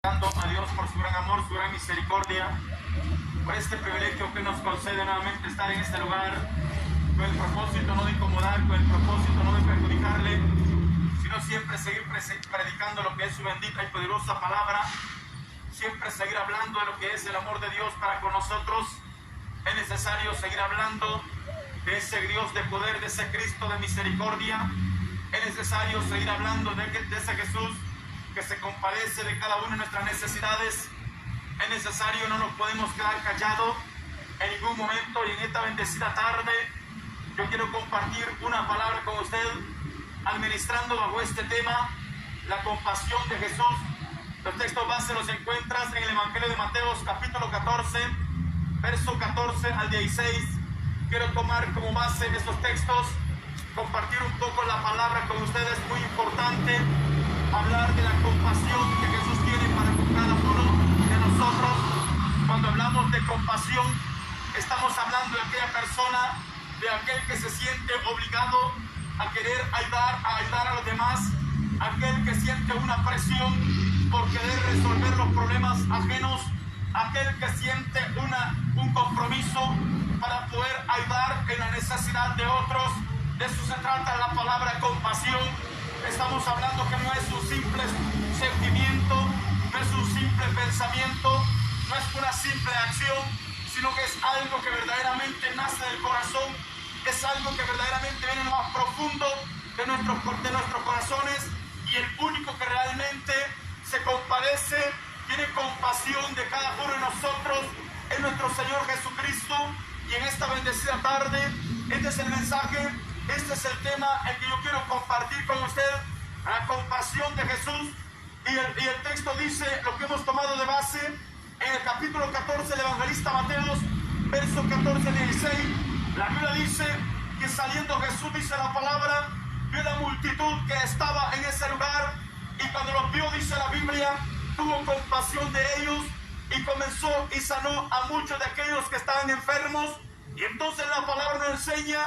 Dando a Dios por su gran amor, su gran misericordia, por este privilegio que nos concede nuevamente estar en este lugar, con el propósito no de incomodar, con el propósito no de perjudicarle, sino siempre seguir predicando lo que es su bendita y poderosa palabra, siempre seguir hablando de lo que es el amor de Dios para con nosotros. Es necesario seguir hablando de ese Dios de poder, de ese Cristo de misericordia. Es necesario seguir hablando de ese Jesús que se compadece de cada una de nuestras necesidades. Es necesario, no nos podemos quedar callados en ningún momento. Y en esta bendecida tarde yo quiero compartir una palabra con usted, administrando bajo este tema, la compasión de Jesús. Los textos base los encuentras en el Evangelio de Mateo, capítulo 14, verso 14 al 16. Quiero tomar como base estos textos, compartir un poco la palabra con ustedes. Muy importante hablar de la compasión que Jesús tiene para con cada uno de nosotros. Cuando hablamos de compasión, estamos hablando de aquella persona, de aquel que se siente obligado a querer ayudar a los demás, aquel que siente una presión por querer resolver los problemas ajenos, aquel que siente un compromiso para poder ayudar en la necesidad de otros. De eso se trata la palabra compasión. Estamos hablando que no es un simple sentimiento, no es un simple pensamiento, no es una simple acción, sino que es algo que verdaderamente nace del corazón, es algo que verdaderamente viene en lo más profundo de nuestros corazones, y el único que realmente se compadece, tiene compasión de cada uno de nosotros, es nuestro Señor Jesucristo. Y en esta bendecida tarde, este es el mensaje, este es el tema el que yo quiero compartir con usted, la compasión de Jesús. Y el texto dice, lo que hemos tomado de base, en el capítulo 14 del evangelista Mateo, verso 14 al 16, la Biblia dice que saliendo Jesús, dice la palabra, vio la multitud que estaba en ese lugar, y cuando los vio, dice la Biblia, tuvo compasión de ellos, y comenzó y sanó a muchos de aquellos que estaban enfermos. Y entonces la palabra nos enseña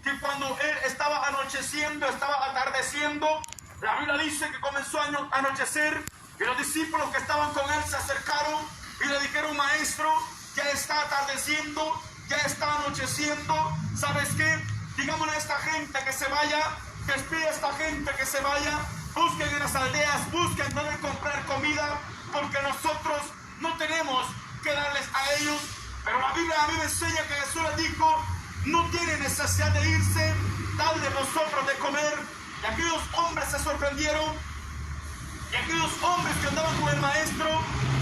que cuando él estaba anocheciendo, estaba atardeciendo, la Biblia dice que comenzó a anochecer, y los discípulos que estaban con él se acercaron y le dijeron: maestro, ya está atardeciendo, ya está anocheciendo, ¿sabes qué? Digámosle a esta gente que se vaya, despide a esta gente que se vaya, busquen en las aldeas, busquen dónde comprar comida, porque nosotros no tenemos que darles a ellos. Pero la Biblia a mí me enseña que Jesús les dijo: no tienen necesidad de irse, dadle vosotros de comer. Y aquellos hombres se sorprendieron, y aquellos hombres que andaban con el maestro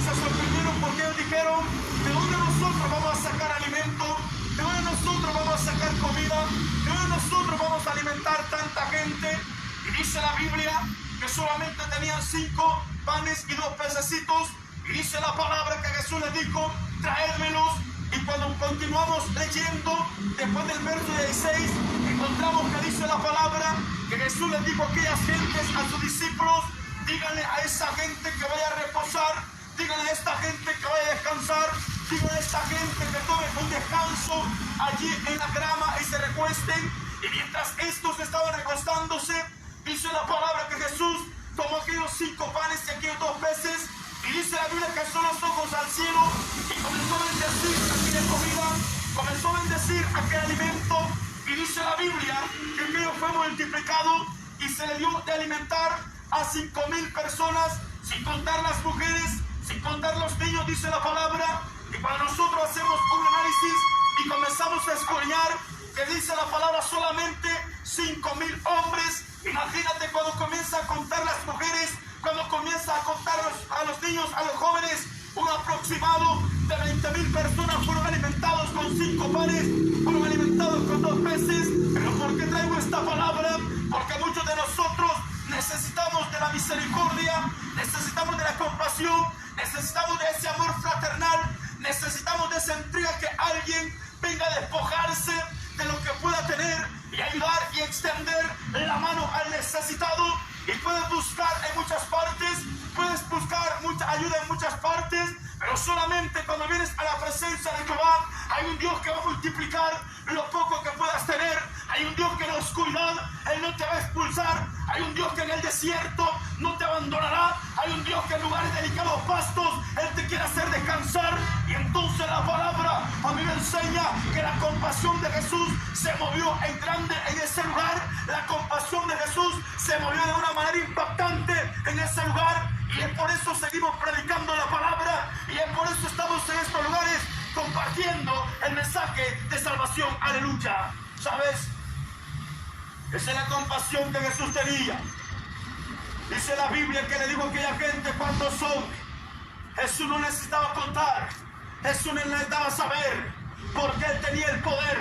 se sorprendieron, porque ellos dijeron: ¿de dónde nosotros vamos a sacar alimento? ¿De dónde nosotros vamos a sacar comida? ¿De dónde nosotros vamos a alimentar tanta gente? Y dice la Biblia que solamente tenían 5 panes y 2 pececitos. Y dice la palabra que Jesús les dijo: traédmelos. Y cuando continuamos leyendo, después del verso 16, encontramos que dice la palabra que Jesús les dijo a aquellas gentes, a sus discípulos: díganle a esa gente que vaya a reposar, díganle a esta gente que vaya a descansar, díganle a esta gente que tome un descanso allí en la grama y se recuesten. Y mientras estos estaban recostándose, dice la palabra que Jesús tomó aquellos 5 panes y aquellos 2 peces, y dice la Biblia que alzó los ojos al cielo y comenzó a bendecir aquella comida, comenzó a bendecir aquel alimento. Y dice la Biblia que aquello fue multiplicado y se le dio de alimentar a 5,000 personas, sin contar las mujeres, sin contar los niños, dice la palabra. Y cuando nosotros hacemos un análisis y comenzamos a escudriñar, que dice la palabra solamente 5,000 hombres, imagínate cuando comienza a contar las mujeres, cuando comienza a contar a los niños, a los jóvenes, un aproximado de 20,000 personas fueron alimentados con 5 panes, fueron alimentados con 2 peces. Pero ¿por qué traigo esta palabra? Porque muchos de nosotros necesitamos de la misericordia, necesitamos de la compasión, necesitamos de ese amor fraternal, necesitamos de esa entrega, que alguien venga a despojarse de lo que pueda tener y ayudar y extender la mano al necesitado. Y puedes buscar en muchas partes, puedes buscar mucha ayuda en muchas partes, pero solamente cuando vienes a la presencia de Jehová, hay un Dios que va a multiplicar lo poco que puedas tener. Hay un Dios que en la oscuridad Él no te va a expulsar. Hay un Dios que en el desierto no te abandonará. Hay un Dios que en lugares delicados pastos, Él te quiere hacer descansar. Y entonces la palabra a mí me enseña que la compasión de Jesús se movió en grande en ese lugar. La compasión de Jesús se movió de una manera impactante en ese lugar. Y es por eso seguimos predicando la palabra. Y es por eso estamos en estos lugares compartiendo el mensaje de salvación. Aleluya. ¿Sabes? Esa es la compasión que Jesús tenía. Dice la Biblia que le dijo a aquella gente cuántos son. Jesús no necesitaba contar. Jesús no necesitaba saber. Porque Él tenía el poder.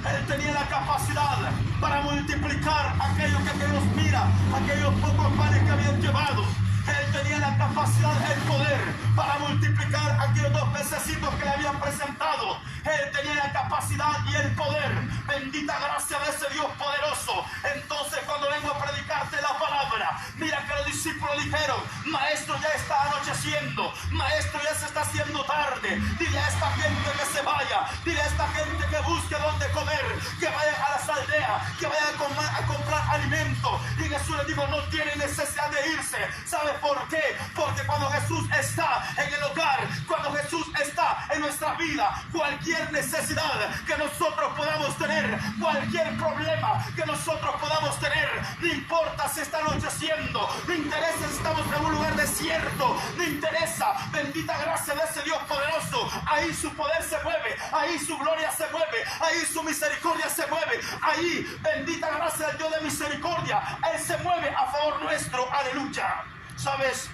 Él tenía la capacidad para multiplicar aquello que Dios mira, aquellos pocos panes que habían llevado. Él tenía la capacidad, el poder para multiplicar aquellos 2 pececitos que le habían presentado. Él tenía la capacidad y el poder. Bendita gracia de ese Dios poderoso. Entonces cuando vengo a predicarte la palabra, mira que los discípulos dijeron: maestro, ya está anocheciendo, maestro, ya se está haciendo tarde. Dile a esta gente que se vaya, dile a esta gente que busque dónde comer, que vayan a las aldeas, que vayan a comprar alimento. Y Jesús les dijo: no tienen necesidad de irse. ¿Sabes por qué? Porque cuando Jesús está en el hogar, cuando Jesús está en nuestra vida, cualquier necesidad que nosotros podamos tener, cualquier problema que nosotros podamos tener, no importa si está anocheciendo, no interesa si estamos en un lugar desierto, no interesa, bendita gracia de ese Dios poderoso, ahí su poder se mueve, ahí su gloria se mueve, ahí su misericordia se mueve, ahí bendita gracia del Dios de misericordia, Él se mueve a favor nuestro. Aleluya. ¿Sabes?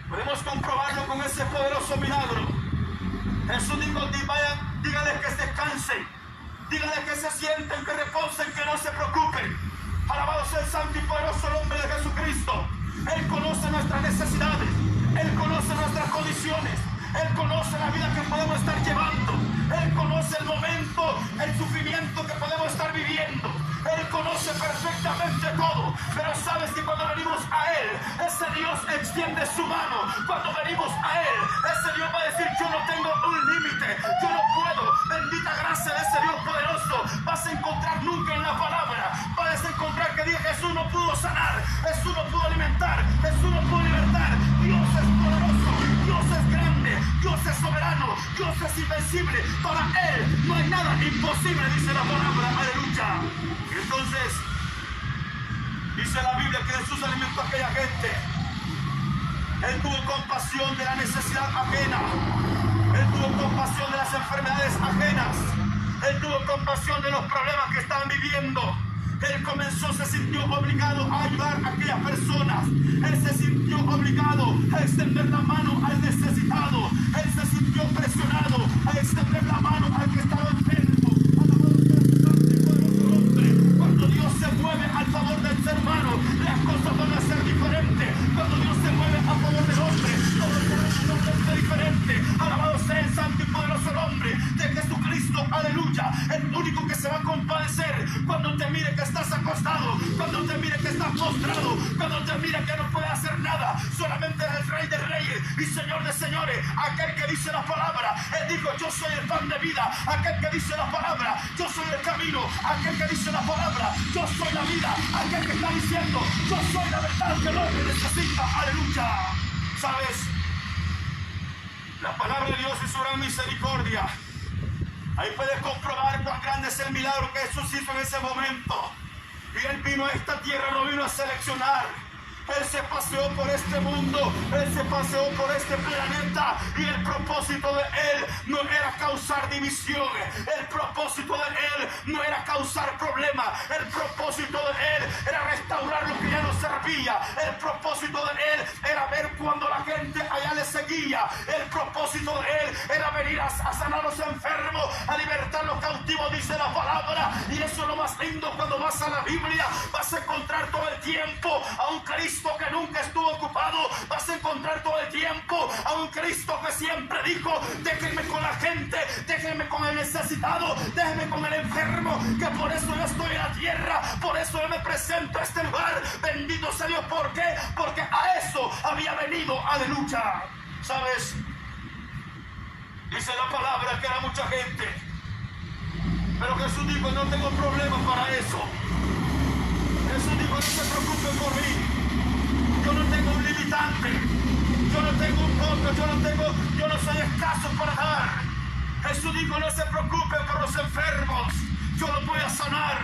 Podemos comprobarlo con ese poderoso milagro. Jesús dijo: vayan, díganles que descansen, díganles que se sienten, que reposen, que no se preocupen. Alabado sea el santo y poderoso nombre de Jesucristo. Él conoce nuestras necesidades, Él conoce nuestras condiciones, Él conoce la vida que podemos estar llevando, Él conoce el momento, el sufrimiento que podemos estar viviendo. Él conoce perfectamente todo, pero sabes que cuando venimos a Él, ese Dios extiende su mano. Cuando venimos a Él, ese Dios va a decir: yo no tengo un límite, yo no puedo. Bendita gracia de ese Dios poderoso. Vas a encontrar nunca en la palabra, vas a encontrar que dice: Jesús no pudo sanar, Jesús no pudo alimentar, Jesús no pudo libertar. Dios es poderoso, Dios es grande, Dios es soberano, Dios es invencible. Para Él no hay nada imposible, dice la palabra. Aleluya. Entonces, dice la Biblia que Jesús alimentó a aquella gente. Él tuvo compasión de la necesidad ajena. Él tuvo compasión de las enfermedades ajenas. Él tuvo compasión de los problemas que estaban viviendo. Él se sintió obligado a ayudar a aquellas personas. Él se sintió obligado a extender la mano al necesitado. Él se sintió presionado a extender la mano al que estaba enfermo. Cuando Dios se mueve al favor del ser humano, las cosas van a ser diferentes. Cuando Dios se mueve a favor del hombre, todo será diferente. Alabado sea el santo y poderoso nombre de Jesucristo. Aleluya. El único que se va a compadecer cuando te mire que estás acostado, cuando te mire que estás postrado, cuando te mire que no puedes hacer nada, solamente es el Rey de Reyes y Señor de Señores, aquel que dice la palabra. Él dijo: yo soy el pan de vida. Aquel que dice la palabra: yo soy el camino. Aquel que dice la palabra: yo soy la vida. Aquel que está diciendo: yo soy la verdad que el hombre necesita. Aleluya. ¿Sabes? La palabra de Dios es su gran misericordia. Ahí puedes comprobar cuán grande es el milagro que Jesús hizo en ese momento. Y Él vino a esta tierra, no vino a seleccionar. Él se paseó por este mundo, Él se paseó por este planeta, y el propósito de Él no era causar división, el propósito de Él no era causar problemas, el propósito de Él era restaurar lo que ya no servía, el propósito de Él era ver cuando la gente allá le seguía, el propósito de Él era venir a sanar a los enfermos, a libertar a los cautivos, dice la palabra. Y eso es lo más lindo. Cuando vas a la Biblia, vas a encontrar todo el tiempo a un Cristo que nunca estuvo ocupado. Vas a encontrar todo el tiempo a un Cristo que siempre dijo: déjenme con la gente, déjenme con el necesitado, déjenme con el enfermo, que por eso yo estoy en la tierra, por eso yo me presento a este lugar. Bendito sea Dios. ¿Por qué? Porque a eso había venido. Aleluya. ¿Sabes? Dice la palabra que era mucha gente, pero Jesús dijo: no tengo problemas para eso. Jesús dijo: no se preocupen por mí. yo no tengo un limitante, yo no tengo un poco, yo no soy escaso para dar. Jesús dijo, no se preocupen por los enfermos, yo los voy a sanar.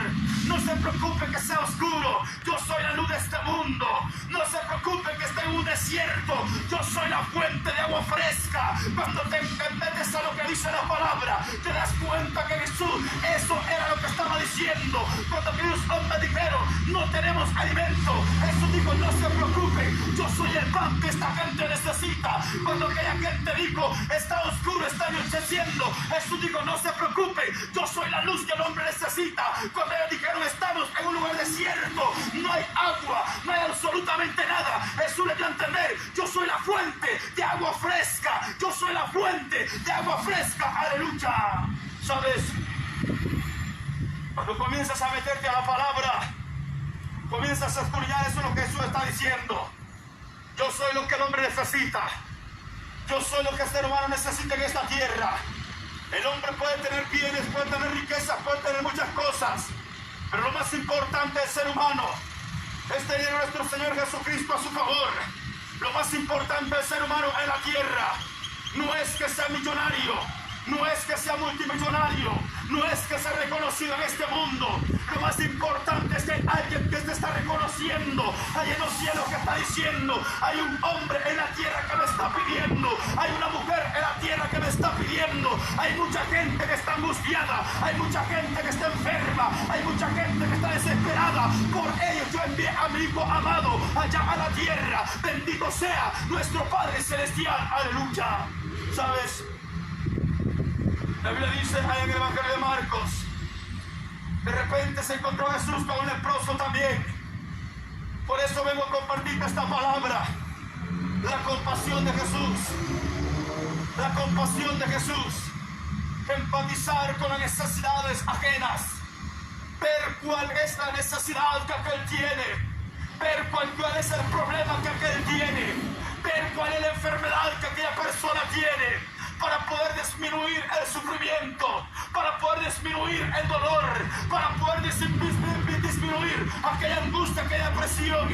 No se preocupen que sea oscuro, yo soy la luz de este mundo. No se preocupen que esté en un desierto, yo soy la fuente de agua fresca. Cuando te metes a lo que dice la palabra, te das cuenta que Jesús, eso era lo que estaba diciendo. Cuando aquellos hombres dijeron, no tenemos alimento, Jesús dijo, no se preocupen, yo soy el pan que esta gente necesita. Cuando aquella gente dijo, está oscuro, está anocheciendo, Jesús dijo, no se preocupen, yo soy la luz que el hombre necesita. Cuando ellos dijeron, estamos en un lugar desierto, no hay agua, no hay absolutamente nada, Jesús le dio a entender, yo soy la fuente de agua fresca, yo soy la fuente de agua fresca, aleluya. ¿Sabes? Cuando comienzas a meterte a la palabra, comienzas a escudriñar, eso es lo que Jesús está diciendo. Yo soy lo que el hombre necesita, yo soy lo que el ser humano necesita en esta tierra. El hombre puede tener bienes, puede tener riquezas, puede tener muchas cosas, pero lo más importante del ser humano es tener a nuestro Señor Jesucristo a su favor. Lo más importante del ser humano en la tierra no es que sea millonario, no es que sea multimillonario, no es que sea reconocido en este mundo. Lo más importante es que hay alguien que te está reconociendo. Hay en los cielos que está diciendo, hay un hombre en la tierra que me está pidiendo, hay una mujer en la tierra que me está pidiendo. Hay mucha gente que está angustiada, hay mucha gente que está enferma, hay mucha gente que está desesperada. Por ello yo envié a mi Hijo amado allá a la tierra. Bendito sea nuestro Padre Celestial, aleluya. ¿Sabes? La Biblia dice ahí en el Evangelio de Marcos, de repente se encontró Jesús con un leproso también. Por eso vengo a compartirte esta palabra. La compasión de Jesús. La compasión de Jesús. Empatizar con las necesidades ajenas. Ver cuál es la necesidad que aquel tiene. Ver cuál es el problema que aquel tiene. Ver cuál es la enfermedad que aquella persona tiene. Para poder disminuir el sufrimiento, para poder disminuir el dolor, para poder disminuir aquella angustia, aquella presión.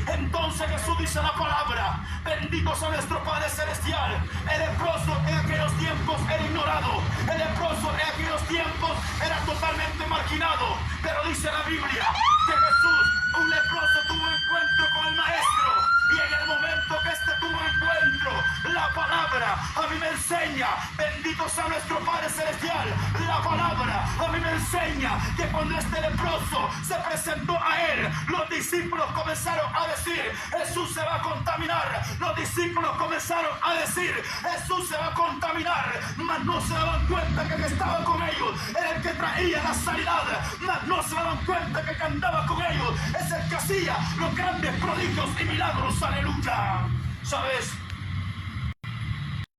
Entonces Jesús dice la palabra, bendito sea nuestro Padre Celestial. El leproso en aquellos tiempos era ignorado, el leproso en aquellos tiempos era totalmente marginado, pero dice la Biblia que Jesús, un leproso, tuvo encuentro con el Maestro, y en el momento que este tuvo encuentro, la palabra a mí me enseña, bendito sea nuestro Padre Celestial, la palabra a mí me enseña que cuando este leproso se presentó a él, los discípulos comenzaron a decir, Jesús se va a contaminar. Los discípulos comenzaron a decir, Jesús se va a contaminar, mas no se daban cuenta que el que estaba con ellos era el que traía la sanidad, mas no se daban cuenta que el que andaba con ellos es el que hacía los grandes prodigios y milagros, aleluya. ¿Sabes?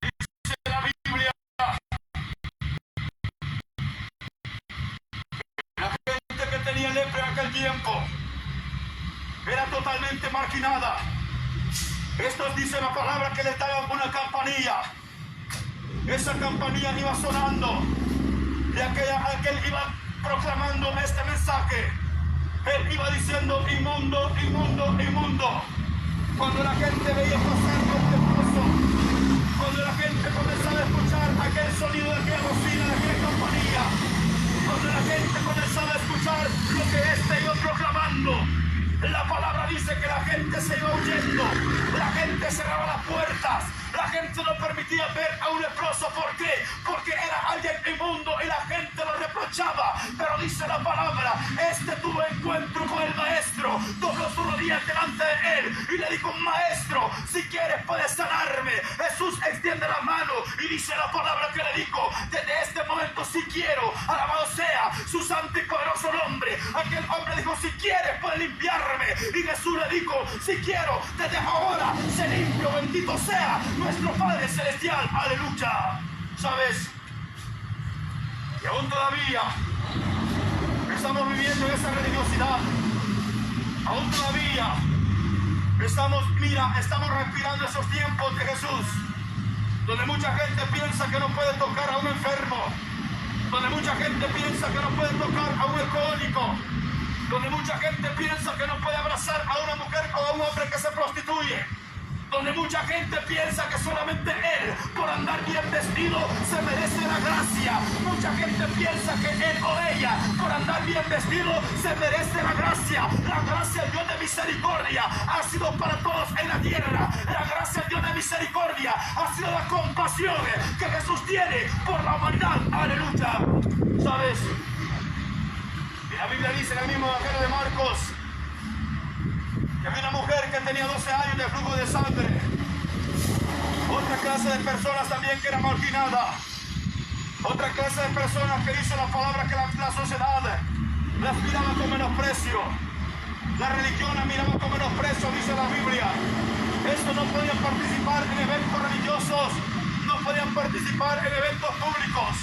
Dice la Biblia, la gente que tenía lepra en aquel tiempo era totalmente marginada. Estos dicen la palabra que le daban una campanilla. Esa campanilla iba sonando y aquel iba proclamando este mensaje. Él iba diciendo, inmundo, inmundo, inmundo. Cuando la gente veía pasar por el leproso, cuando la gente comenzaba a escuchar aquel sonido de aquella bocina, de aquella campanilla, cuando la gente comenzaba a escuchar lo que este iba proclamando, la palabra dice que la gente se iba huyendo, la gente cerraba las puertas, la gente no permitía ver a un leproso. ¿Por qué? Porque era alguien inmundo y la gente lo reprochaba. Pero dice la palabra, este tuvo encuentro con el Maestro, dobló sus rodillas delante de él y le dijo, Maestro, si quieres puedes sanarme. Jesús extiende la mano y dice la palabra que le dijo, desde este momento si quiero, alabado sea su santo y poderoso nombre. Aquel hombre dijo, si quieres puedes limpiarme. Y Jesús le dijo, si quiero, desde ahora se limpio, bendito sea nuestro Padre Celestial, aleluya. ¿Sabes? Y aún todavía estamos viviendo en esa religiosidad. Aún todavía estamos respirando esos tiempos de Jesús, donde mucha gente piensa que no puede tocar a un enfermo, donde mucha gente piensa que no puede tocar a un alcohólico, donde mucha gente piensa que no puede abrazar a una mujer o a un hombre que se prostituye, donde mucha gente piensa que solamente él, por andar bien vestido, se merece la gracia. Mucha gente piensa que él o ella, por andar bien vestido, se merece la gracia. La gracia de Dios de misericordia ha sido para todos en la tierra. La gracia de Dios de misericordia ha sido la compasión que Jesús tiene por la humanidad. Aleluya. ¿Sabes? Y la Biblia dice en el mismo Evangelio de Marcos que había una mujer que tenía 12 años de flujo de sangre. Otra clase de personas también que era marginada. Otra clase de personas que hizo la palabra que la sociedad las miraba con menosprecio. La religión la miraba con menosprecio, dice la Biblia. Estos no podían participar en eventos religiosos, no podían participar en eventos públicos.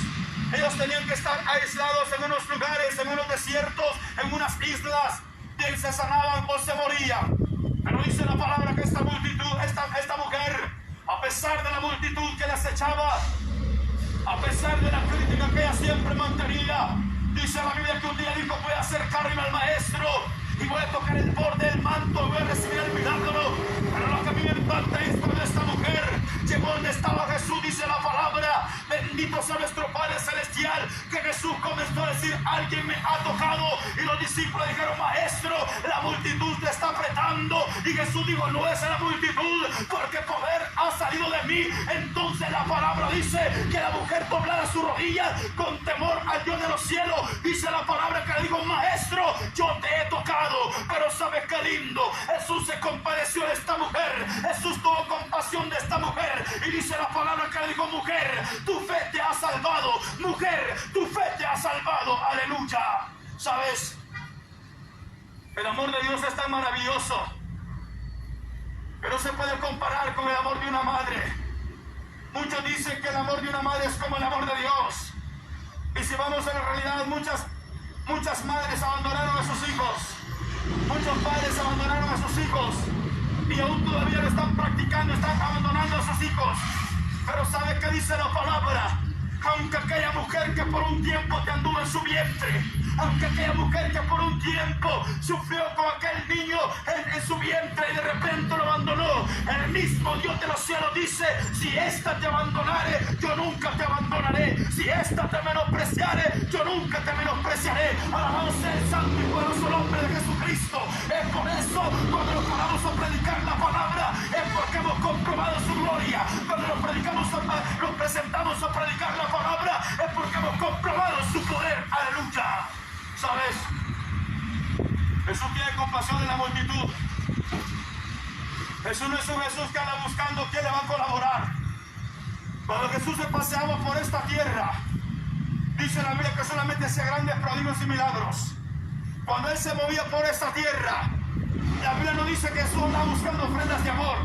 Ellos tenían que estar aislados en unos lugares, en unos desiertos, en unas islas. Bien se sanaban o se morían. Pero dice la palabra que esta multitud, esta mujer, a pesar de la multitud que las echaba, a pesar de la crítica que ella siempre mantenía, dice la Biblia que un día dijo: voy a acercarme al maestro y voy a tocar el borde del manto y voy a recibir el milagro. Pero lo que a mí me impacta es cuando esta mujer llegó donde estaba Jesús, dice la palabra: bendito sea nuestro Padre Celestial, que Jesús comenzó a decir: alguien me ha tocado. Y los discípulos dijeron: maestro, la multitud te está apretando. Y Jesús dijo: no es la multitud, porque poder ha salido de mí. Entonces la palabra dice que la mujer doblara sus rodillas con temor al Dios de los cielos. Dice la palabra que le dijo: maestro, yo te he tocado. Pero ¿sabes qué lindo? Jesús se compadeció de esta mujer. Jesús tuvo compasión de esta mujer. Y dice la palabra que le dijo: mujer, tu fe te ha salvado. Mujer, tu fe te ha salvado. Aleluya. ¿Sabes? El amor de Dios es tan maravilloso que no se puede comparar con el amor de una madre. Muchos dicen que el amor de una madre es como el amor de Dios. Y si vamos a la realidad, muchas madres abandonaron a sus hijos. Muchos padres abandonaron a sus hijos. Y aún todavía lo están practicando, están abandonando a sus hijos. Pero ¿sabe qué dice la palabra? Aunque aquella mujer que por un tiempo te anduvo en su vientre, aunque aquella mujer que por un tiempo sufrió con aquel niño en su vientre y de repente lo abandonó, el mismo Dios de los cielos dice: si esta te abandonare, yo nunca te abandonaré. Si esta te menospreciare, yo nunca te menospreciaré. Alabado sea el santo y poderoso nombre de Jesucristo. Es por eso cuando nos paramos a predicar la palabra, es porque hemos comprobado su gloria. Cuando nos presentamos a predicar la palabra, es porque hemos comprobado su poder. Aleluya. ¿Sabes? Jesús tiene compasión de la multitud. Jesús no es un Jesús que anda buscando quién le va a colaborar. Cuando Jesús se paseaba por esta tierra, dice la Biblia que solamente hacía grandes prodigios y milagros. Cuando Él se movía por esta tierra, la Biblia no dice que Jesús andaba buscando ofrendas de amor.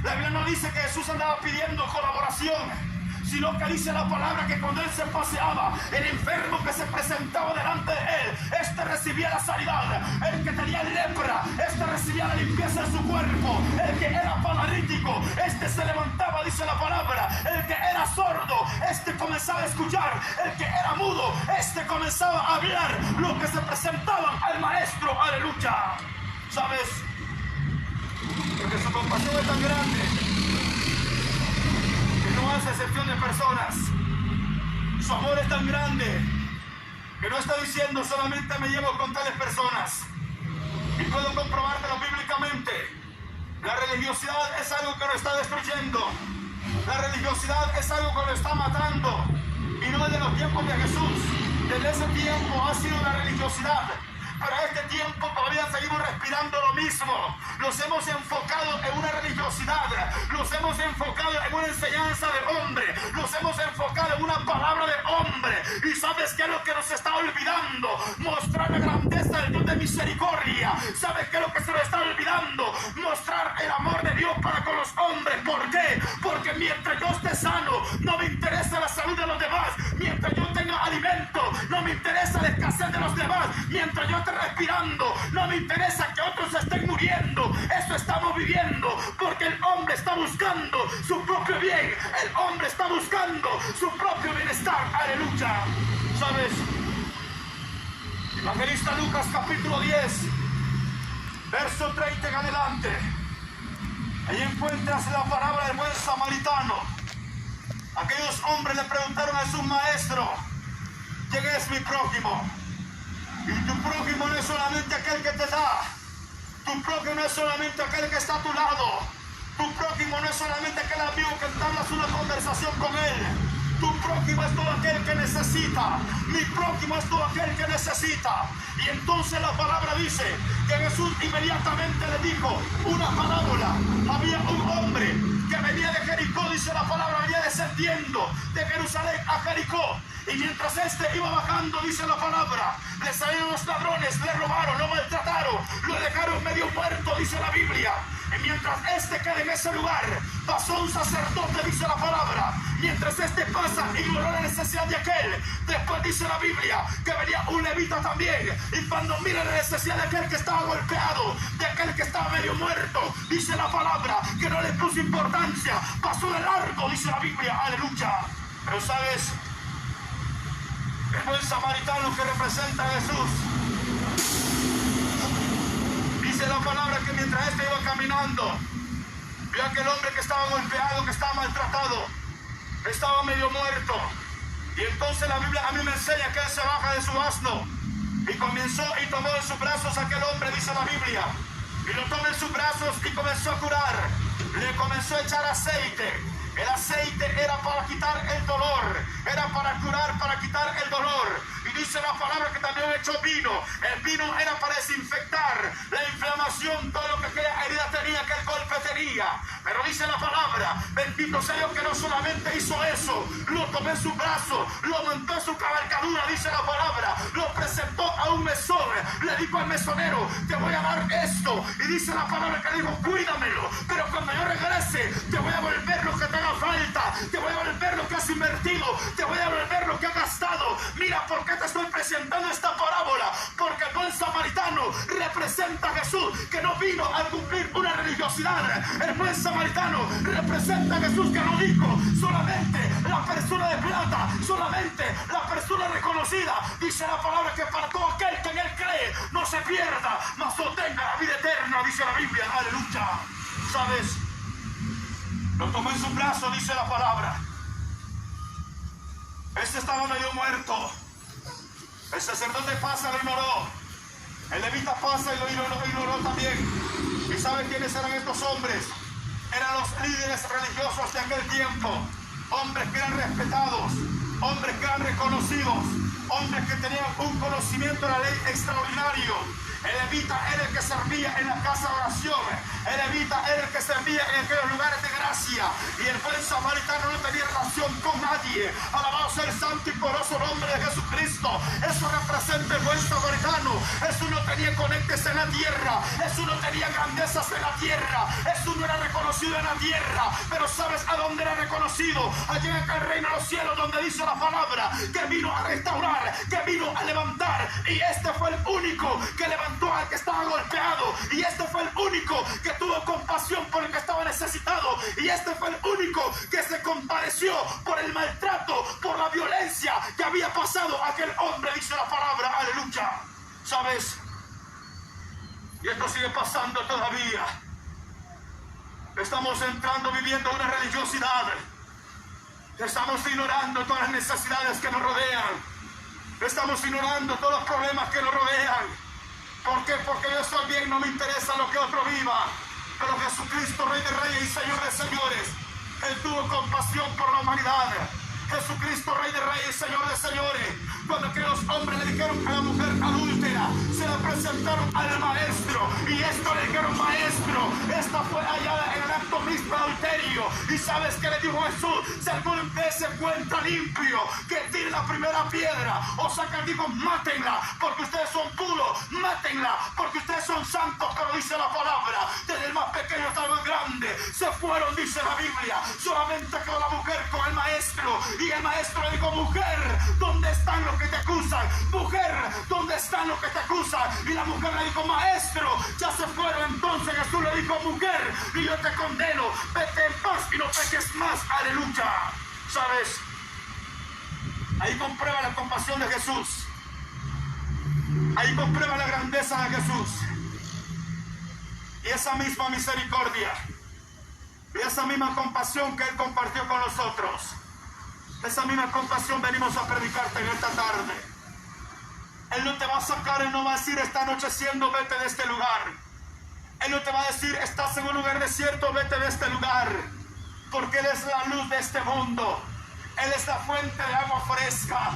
La Biblia no dice que Jesús andaba pidiendo colaboración, sino que dice la palabra que cuando Él se paseaba, el enfermo que se presentaba delante de Él, este recibía la sanidad. El que tenía lepra, este recibía la limpieza de su cuerpo. El que era paralítico, este se levantaba, dice la palabra. El que era sordo, este comenzaba a escuchar. El que era mudo, este comenzaba a hablar. Los que se presentaban al maestro, aleluya. ¿Sabes? Porque su compasión es tan grande que no hace excepción de personas. Su amor es tan grande que no está diciendo solamente me llevo con tales personas. Y puedo comprobártelo bíblicamente. La religiosidad es algo que lo está destruyendo. La religiosidad es algo que lo está matando. Y no es de los tiempos de Jesús. Desde ese tiempo ha sido la religiosidad. Pero a este tiempo todavía seguimos respirando lo mismo. Nos hemos enfocado en una religiosidad. Nos hemos enfocado en una enseñanza de hombre. Nos hemos enfocado en una palabra de hombre. ¿Y sabes qué es lo que nos está olvidando? Mostrar la grandeza del Dios de misericordia. ¿Sabes qué es lo que se nos está olvidando? Mostrar el amor de Dios para con los hombres. ¿Por qué? Porque mientras yo esté sano, no me interesa la salud de los demás. Mientras yo tenga alimento, no me interesa la escasez de los demás. Mientras yo esté respirando, no me interesa que otros estén muriendo. Eso estamos viviendo porque el hombre está buscando su propio bien. El hombre está buscando su propio bienestar. Aleluya. ¿Sabes? Evangelista Lucas capítulo 10, verso 30 en adelante. Ahí encuentras la parábola del buen samaritano. Aquellos hombres le preguntaron a su maestro: ¿quién es mi prójimo? Y tu prójimo no es solamente aquel que te da. Tu prójimo no es solamente aquel que está a tu lado. Tu prójimo no es solamente aquel amigo que entablas una conversación con él. Tu prójimo es todo aquel que necesita. Mi prójimo es todo aquel que necesita. Y entonces la palabra dice que Jesús inmediatamente le dijo una parábola. Había un hombre que venía de Jericó, dice la palabra, venía descendiendo de Jerusalén a Jericó. Y mientras este iba bajando, dice la palabra, le salieron los ladrones, le robaron, lo maltrataron, lo dejaron medio muerto, dice la Biblia. Y mientras este queda en ese lugar, pasó un sacerdote, dice la palabra. Mientras este pasa, ignoró la necesidad de aquel. Después dice la Biblia que venía un levita también. Y cuando mira la necesidad de aquel que estaba golpeado, de aquel que estaba medio muerto, dice la palabra que no le puso importancia. Pasó de largo, dice la Biblia, aleluya. Pero sabes, el buen samaritano que representa a Jesús, dice la palabra que mientras este iba caminando, vio a aquel hombre que estaba golpeado, que estaba maltratado, estaba medio muerto. Y entonces la Biblia a mí me enseña que él se baja de su asno y comenzó y tomó en sus brazos a aquel hombre, dice la Biblia, y lo tomó en sus brazos y comenzó a curar. Le comenzó a echar aceite. El aceite era para quitar el dolor, era para curar, para quitar el dolor. Y dice la palabra que también echó vino. El vino era para desinfectar la inflamación, todo lo que aquella herida tenía, que el golpe tenía. Pero dice la palabra, bendito sea Dios, que no solamente hizo eso, lo tomó en su brazo, lo montó en su cabalgadura, dice la palabra, lo presentó a un mesón, le dijo al mesonero: te voy a dar esto. Y dice la palabra que dijo: cuídamelo, pero cuando yo regrese te voy a volver lo que te haga falta, te voy a volver lo que has invertido, te voy a volver lo que has gastado. Mira, ¿por qué te estoy presentando esta parábola? Porque el buen samaritano representa a Jesús, que no vino a cumplir una religiosidad. El buen samaritano representa a Jesús, que no dijo solamente la persona de plata, solamente la persona reconocida. Dice la palabra que para todo aquel que en él cree no se pierda, mas obtenga la vida eterna, dice la Biblia, aleluya. ¿Sabes? Lo tomó en su brazo, dice la palabra. Este estaba medio muerto. El sacerdote pasa, lo ignoró. El levita pasa y lo ignoró también. ¿Y sabe quiénes eran estos hombres? Eran los líderes religiosos de aquel tiempo. Hombres que eran respetados, hombres que eran reconocidos, hombres que tenían un conocimiento de la ley extraordinario. El levita era el que servía en la casa de oración. El levita era el que servía en aquellos lugares de gracia. Y el buen samaritano no tenía relación con nadie. Alabado sea el santo y poderoso nombre de Jesucristo. Eso representa el buen samaritano. Eso no tenía conectes en la tierra. Eso no tenía grandezas en la tierra. Eso no era reconocido en la tierra. Pero ¿sabes a dónde era reconocido? Allí en el reino de los cielos, donde dice la palabra que vino a restaurar, que vino a levantar. Y este fue el único que levantó al que estaba golpeado, y este fue el único que tuvo compasión por el que estaba necesitado, y este fue el único que se compadeció por el maltrato, por la violencia que había pasado aquel hombre, dice la palabra, aleluya. ¿Sabes? Y esto sigue pasando todavía. Estamos entrando, viviendo una religiosidad. Estamos ignorando todas las necesidades que nos rodean. Estamos ignorando todos los problemas que nos rodean. ¿Por qué? Porque yo estoy bien, no me interesa lo que otro viva. Pero Jesucristo, Rey de Reyes y Señor de Señores, Él tuvo compasión por la humanidad. Jesucristo, Rey de Reyes y Señor de Señores, cuando aquellos hombres le dijeron a la mujer adúltera, se la presentaron al maestro, y esto le dijeron: maestro, esta fue hallada en el acto mismo de adulterio. Y ¿sabes qué le dijo Jesús? Si alguno de ustedes se encuentra limpio, que tire la primera piedra. O sea que él dijo: mátenla, porque ustedes son puros, mátenla, porque ustedes son santos. Pero dice la palabra, desde el más pequeño hasta el más grande, se fueron, dice la Biblia. Solamente quedó la mujer con el maestro. Y el maestro le dijo: mujer, ¿dónde están los que te acusan? Mujer, ¿dónde están los que te acusan? Y la mujer le dijo: maestro, ya se fueron. Entonces Jesús le dijo: mujer, y yo te condeno, vete en paz y no peques más, aleluya. ¿Sabes? Ahí comprueba la compasión de Jesús. Ahí comprueba la grandeza de Jesús. Y esa misma misericordia, y esa misma compasión que Él compartió con nosotros, esa misma compasión venimos a predicarte en esta tarde. Él no te va a sacar, Él no va a decir está anocheciendo, vete de este lugar. Él no te va a decir estás en un lugar desierto, vete de este lugar. Porque Él es la luz de este mundo. Él es la fuente de agua fresca.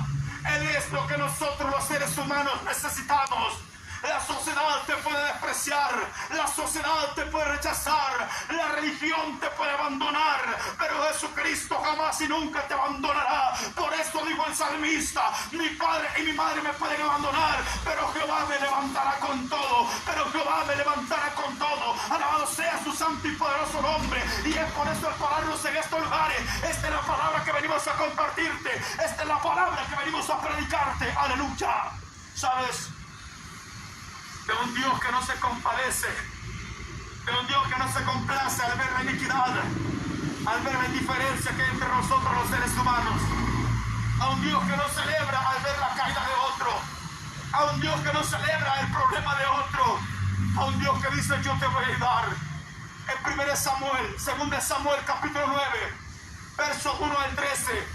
Él es lo que nosotros los seres humanos necesitamos. La sociedad te puede despreciar, la sociedad te puede rechazar, la religión te puede abandonar, pero Jesucristo jamás y nunca te abandonará. Por eso dijo el salmista, mi padre y mi madre me pueden abandonar, pero Jehová me levantará con todo, pero Jehová me levantará con todo. Alabado sea su santo y poderoso nombre. Y es por eso el pararnos en estos lugares. Esta es la palabra que venimos a compartirte, esta es la palabra que venimos a predicarte. Aleluya. ¿Sabes? De un Dios que no se compadece, de un Dios que no se complace al ver la iniquidad, al ver la indiferencia que hay entre nosotros los seres humanos, a un Dios que no celebra al ver la caída de otro, a un Dios que no celebra el problema de otro, a un Dios que dice yo te voy a ayudar. En 1 Samuel, 2 Samuel capítulo 9, versos 1 al 13,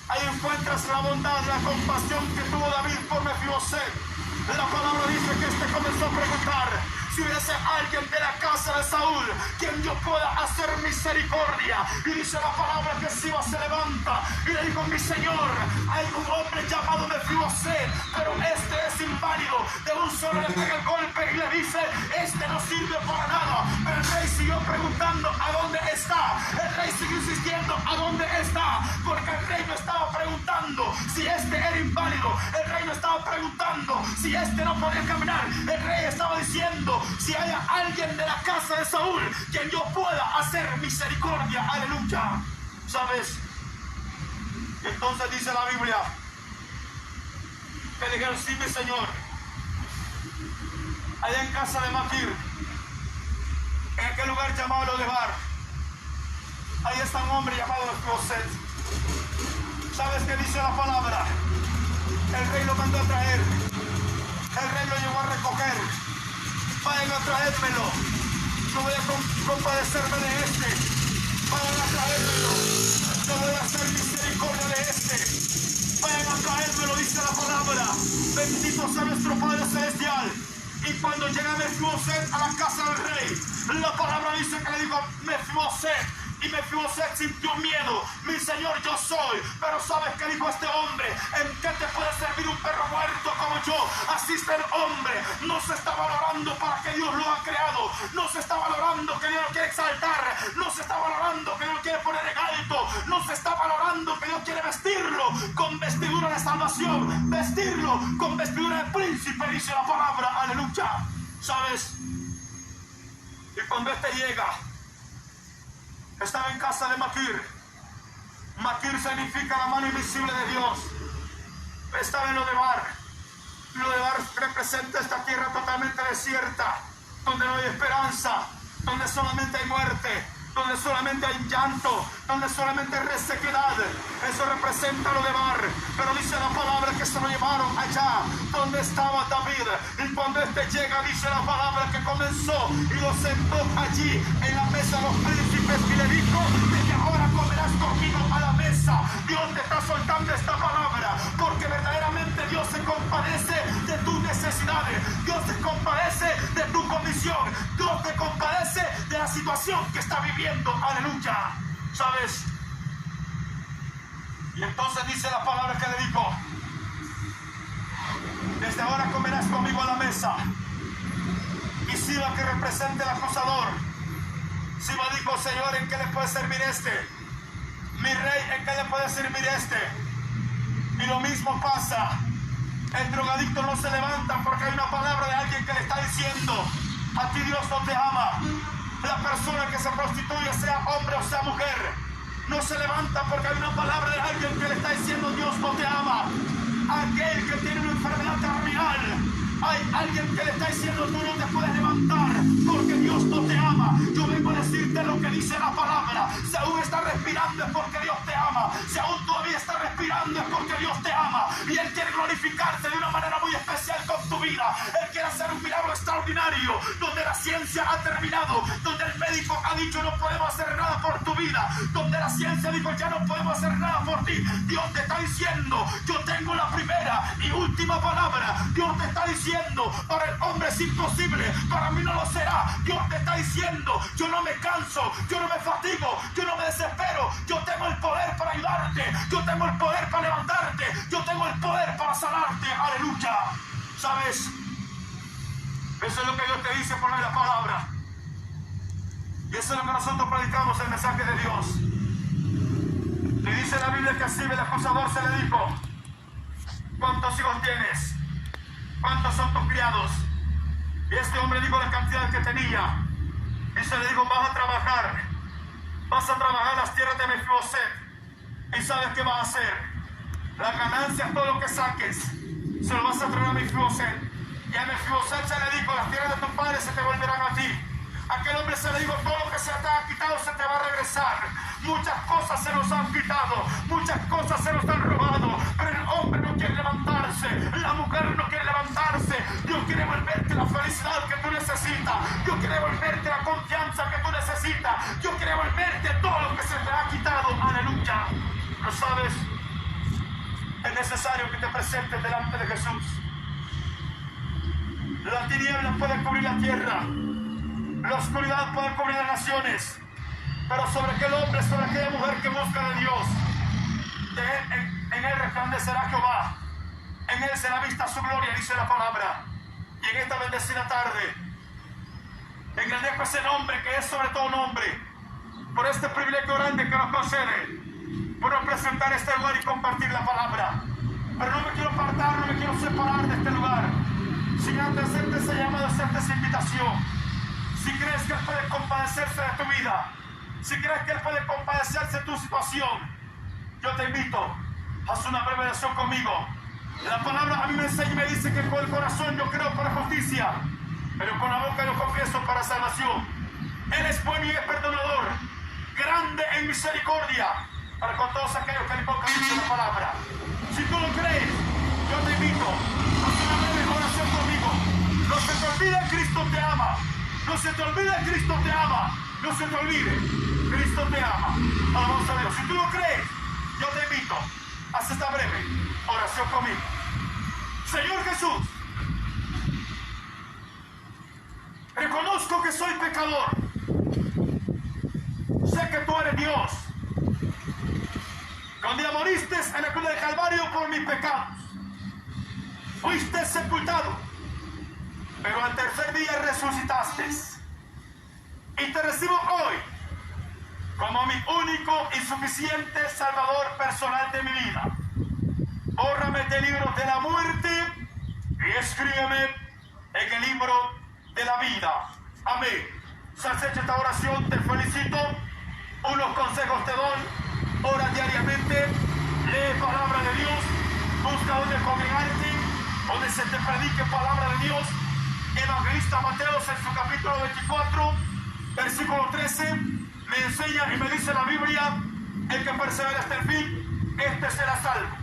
ahí encuentras la bondad, la compasión que tuvo David por Mefiboset. La palabra dice que este comenzó a preguntar si hubiese alguien de la casa de Saúl quien yo pueda hacer misericordia. Y dice la palabra que Siba se levanta y le dijo, mi señor, hay un hombre llamado Mefiboset, pero este es inválido. De un solo le pega el golpe y le dice, este no sirve para nada. Pero el rey siguió preguntando, ¿a dónde está? El rey siguió insistiendo, ¿a dónde está? Porque el rey no estaba preguntando si este era inválido. El rey no estaba preguntando si este no podía caminar. El rey estaba diciendo, si hay alguien de la casa de Saúl quien yo pueda hacer misericordia. Aleluya. ¿Sabes? Entonces dice la Biblia que dijeron, sí, mi señor, allá en casa de Maquir, en aquel lugar llamado Lodebar, ahí está un hombre llamado Mefiboset. ¿Sabes qué dice la palabra? El rey lo mandó a traer, el rey lo llevó a recoger. Vayan a traérmelo, no voy a compadecerme de este. Vayan a traérmelo, no voy a hacer misericordia de este. Vayan a traérmelo, dice la palabra. Bendito sea nuestro Padre Celestial. Y cuando llega Mefiboset a la casa del rey, la palabra dice que le dijo Mefiboset. Y Mefiboset sintió miedo. Mi señor, yo soy. Pero ¿sabes qué dijo este hombre? ¿En qué te puede servir un perro muerto como yo? Así está el hombre. No se está valorando para que Dios lo ha creado. No se está valorando que Dios lo quiere exaltar. No se está valorando que Dios lo quiere poner en alto. No se está valorando que Dios quiere vestirlo con vestidura de salvación. Vestirlo con vestidura de príncipe, dice la palabra. Aleluya. ¿Sabes? Y cuando este llega, estaba en casa de Maquir. Maquir significa la mano invisible de Dios. Estaba en Lodebar. Lodebar representa esta tierra totalmente desierta, donde no hay esperanza, donde solamente hay muerte, donde solamente hay llanto, donde solamente hay resequedad. Eso representa Lodebar. Pero dice la palabra que se lo llevaron allá donde estaba David. Y cuando este llega, dice la palabra que comenzó y lo sentó allí en la mesa de los príncipes y le dijo, de que ahora comerás conmigo a la mesa. Dios te está soltando esta palabra porque verdaderamente Dios se compadece de tus necesidades. Dios se compadece de tu condición. Dios te compadece de la situación que está viviendo. Aleluya. ¿Sabes? Y entonces dice la palabra que le dijo, desde ahora comerás conmigo a la mesa. Y Siba, que representa el acusador, Siba dijo, Señor, ¿en qué le puede servir este? Mi rey, ¿en qué le puede servir este? Y lo mismo pasa. El drogadicto no se levanta porque hay una palabra de alguien que le está diciendo, a ti Dios no te ama. La persona que se prostituye, sea hombre o sea mujer, no se levanta porque hay una palabra de alguien que le está diciendo, Dios no te ama. Aquel que tiene una enfermedad terminal, hay alguien que le está diciendo, tú no te puedes levantar porque Dios no te ama. Yo vengo a decirte lo que dice la palabra. Si aún estás respirando es porque Dios te ama. Si aún todavía estás respirando es porque Dios te ama. Y Él quiere glorificarse de una manera muy especial con tu vida. Él quiere hacer un milagro extraordinario, donde la ciencia ha terminado, donde el médico ha dicho no podemos hacer nada por tu vida, donde la ciencia dijo ya no podemos hacer nada por ti. Dios te está diciendo, yo tengo la primera y última palabra. Dios te está diciendo, para el hombre es imposible, para mí no lo será. Dios te está diciendo, yo no me canso, yo no me fatigo, yo no me desespero. Yo tengo el poder para ayudarte, yo tengo el poder para levantarte, yo tengo el poder para sanarte. Aleluya. ¿Sabes? Eso es lo que Dios te dice por la palabra. Y eso es lo que nosotros predicamos, el mensaje de Dios. Le dice la Biblia que así el acusador se le dijo: ¿cuántos hijos tienes? ¿Cuántos son tus criados? Y este hombre dijo la cantidad que tenía. Y se le dijo: vas a trabajar las tierras de Mefiboset. ¿Y sabes qué vas a hacer? La ganancia, todo lo que saques, se lo vas a traer a Mefiboset. Y a Mefiboset se le dijo: las tierras de tu padre se te volverán a ti. Aquel hombre se le dijo: todo lo que se te ha quitado se te va a regresar. Muchas cosas se nos han quitado, muchas cosas se nos han robado, pero el hombre no quiere levantarse, la mujer no quiere levantarse. Dios quiere volverte la felicidad que tú necesitas, Dios quiere volverte la confianza que tú necesitas, Dios quiere volverte todo lo que se te ha quitado. Aleluya. ¿No sabes? Es necesario que te presentes delante de Jesús. La tiniebla puede cubrir la tierra, la oscuridad puede cubrir las naciones, pero sobre aquel hombre, sobre aquella mujer que busca de Dios, en él resplandecerá Jehová, en él será vista su gloria, dice la palabra. Y en esta bendecida tarde, engrandezco ese nombre que es sobre todo nombre, por este privilegio grande que nos concede, por presentar este lugar y compartir la palabra. Pero no me quiero apartar, no me quiero separar de este lugar, sin antes hacerte ese llamado, hacerte esa invitación. Si crees que Él puede compadecerse de tu vida, si crees que Él puede compadecerse de tu situación, yo te invito a hacer una breve oración conmigo. La palabra a mí me enseña y me dice que con el corazón yo creo para justicia, pero con la boca yo confieso para salvación. Él es bueno y es perdonador, grande en misericordia, para con todos aquellos que le invocan la palabra. Si tú lo crees, yo te invito a hacer una breve oración conmigo. No se te olvide, Cristo te ama. No se te olvide, Cristo te ama. No se te olvide, Cristo te ama. Alabamos a Dios. Si tú lo crees, yo te invito a hacer esta breve oración conmigo. Señor Jesús, reconozco que soy pecador. Sé que tú eres Dios. Cuando moriste en la cruz del Calvario por mis pecados, fuiste sepultado, pero al tercer día resucitaste. Y te recibo hoy como mi único y suficiente Salvador personal de mi vida. Bórrame del libro de la muerte y escríbeme en el libro de la vida. Amén. Si has hecho esta oración, te felicito. Unos consejos te doy. Ora diariamente, lee palabra de Dios, busca donde congregarte, donde se te predique palabra de Dios. Evangelista Mateo en su capítulo 24, versículo 13, me enseña y me dice la Biblia: el que persevera hasta el fin, este será salvo.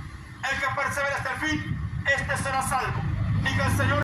El que persevera hasta el fin, este será salvo. Diga el Señor.